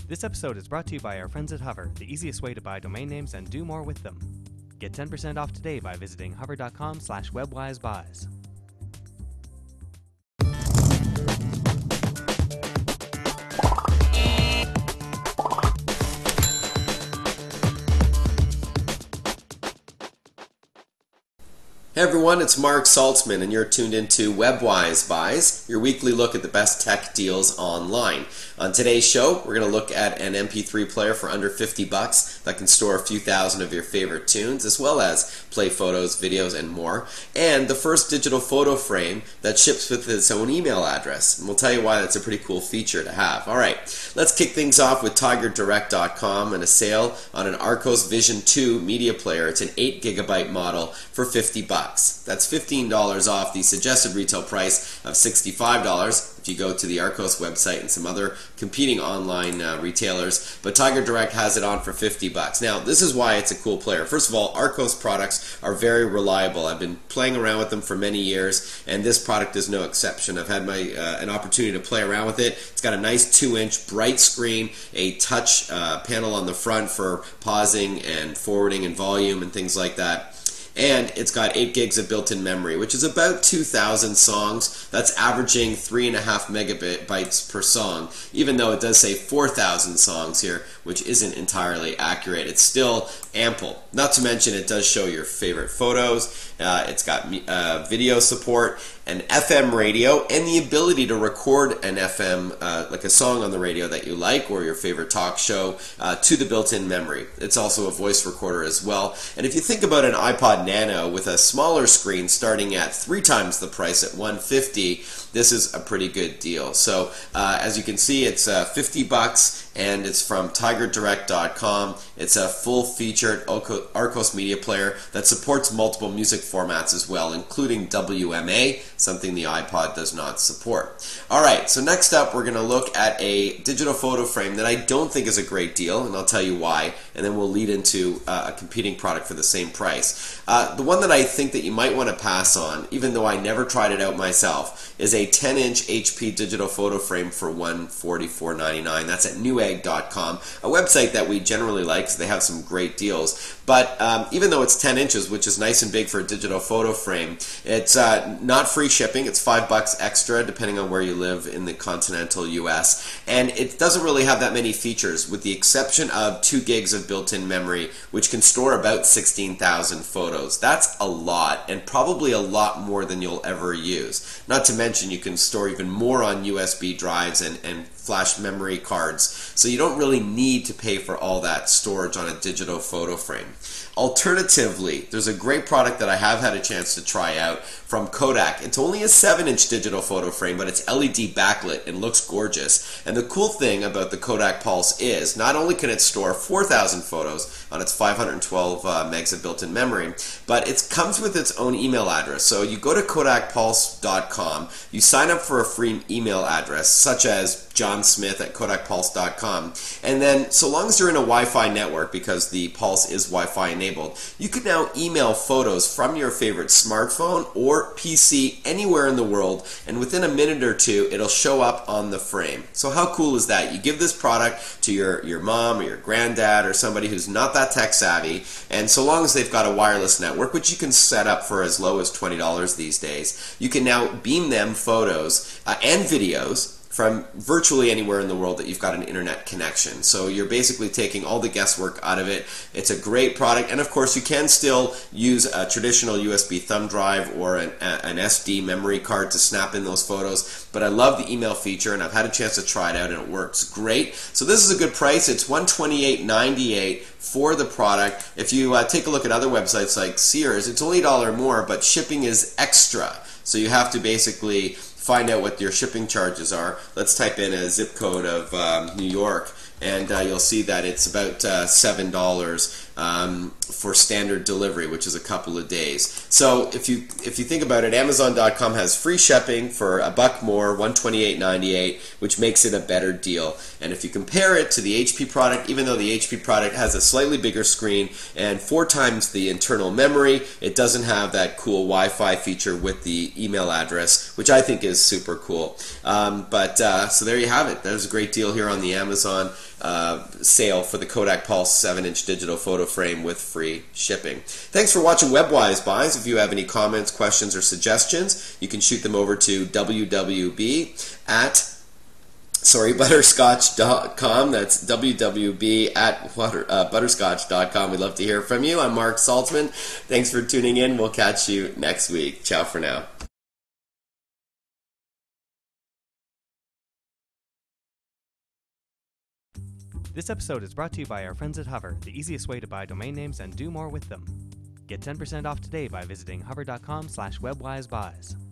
This episode is brought to you by our friends at Hover, the easiest way to buy domain names and do more with them. Get 10% off today by visiting hover.com/webwisebuys. Hey everyone, it's Mark Saltzman and you're tuned into Webwise Buys, your weekly look at the best tech deals online. On today's show, we're going to look at an MP3 player for under $50 that can store a few thousand of your favorite tunes, as well as play photos, videos, and more, and the first digital photo frame that ships with its own email address. And we'll tell you why that's a pretty cool feature to have. Alright, let's kick things off with TigerDirect.com and a sale on an Archos Vision 2 media player. It's an 8GB model for $50. That's $15 off the suggested retail price of $65 if you go to the Archos website and some other competing online retailers, but Tiger Direct has it on for $50. Now, this is why it's a cool player. First of all, Archos products are very reliable. I've been playing around with them for many years, and this product is no exception. I've had an opportunity to play around with it. It's got a nice 2-inch bright screen, a touch panel on the front for pausing and forwarding and volume and things like that. And it's got 8 gigs of built-in memory, which is about 2,000 songs. That's averaging 3.5 megabytes per song, even though it does say 4,000 songs here, which isn't entirely accurate. It's still ample. Not to mention it does show your favorite photos. It's got video support, an FM radio, and the ability to record an FM, like a song on the radio that you like or your favorite talk show, to the built-in memory. It's also a voice recorder as well. And if you think about an iPod Nano with a smaller screen starting at 3 times the price at $150, this is a pretty good deal. So as you can see, it's $50 and it's from TigerDirect.com. It's a full-featured Archos media player that supports multiple music formats as well, including WMA, something the iPod does not support. Alright, so next up we're going to look at a digital photo frame that I don't think is a great deal, and I'll tell you why, and then we'll lead into a competing product for the same price. The one that I think that you might want to pass on, even though I never tried it out myself, is a 10-inch HP digital photo frame for $144.99. That's at Newegg.com, a website that we generally like because they have some great deals. But even though it's 10 inches, which is nice and big for a digital photo frame, it's not free shipping. It's $5 extra depending on where you live in the continental US. And it doesn't really have that many features, with the exception of 2 gigs of built-in memory, which can store about 16,000 photos. That's a lot, and probably a lot more than you'll ever use. Not to mention you can store even more on USB drives and flash memory cards, so you don't really need to pay for all that storage on a digital photo frame. Alternatively, there's a great product that I have had a chance to try out from Kodak. It's only a 7-inch digital photo frame, but it's LED backlit and looks gorgeous. And the cool thing about the Kodak Pulse is not only can it store 4,000 photos on its 512 megs of built-in memory, but it comes with its own email address. So you go to KodakPulse.com, you sign up for a free email address, such as John Smith at KodakPulse.com, and then so long as you're in a Wi-Fi network, because the Pulse is Wi-Fi enabled, you can now email photos from your favorite smartphone or PC anywhere in the world, and within a minute or two it'll show up on the frame. So how cool is that? You give this product to your mom or your granddad or somebody who's not that tech savvy, and so long as they've got a wireless network, which you can set up for as low as $20 these days, you can now beam them photos and videos from virtually anywhere in the world that you've got an internet connection. So you're basically taking all the guesswork out of it. It's a great product, and of course you can still use a traditional USB thumb drive or an SD memory card to snap in those photos, but I love the email feature and I've had a chance to try it out and it works great. So this is a good price. It's $128.98 for the product. If you take a look at other websites like Sears, it's only $1 more, but shipping is extra. So you have to basically find out what your shipping charges are. Let's type in a zip code of New York, and you'll see that it's about $7 for standard delivery, which is a couple of days. So if you think about it, Amazon.com has free shipping for $1 more, $128.98, which makes it a better deal. And if you compare it to the HP product, even though the HP product has a slightly bigger screen and 4 times the internal memory, it doesn't have that cool Wi-Fi feature with the email address, which I think is is super cool. So there you have it. That was a great deal here on the Amazon sale for the Kodak Pulse 7-inch digital photo frame with free shipping. Thanks for watching WebWise Buys. If you have any comments, questions, or suggestions, you can shoot them over to butterscotch.com. That's www.butterscotch.com. We'd love to hear from you. I'm Mark Saltzman. Thanks for tuning in. We'll catch you next week. Ciao for now. This episode is brought to you by our friends at Hover, the easiest way to buy domain names and do more with them. Get 10% off today by visiting hover.com/webwisebuys.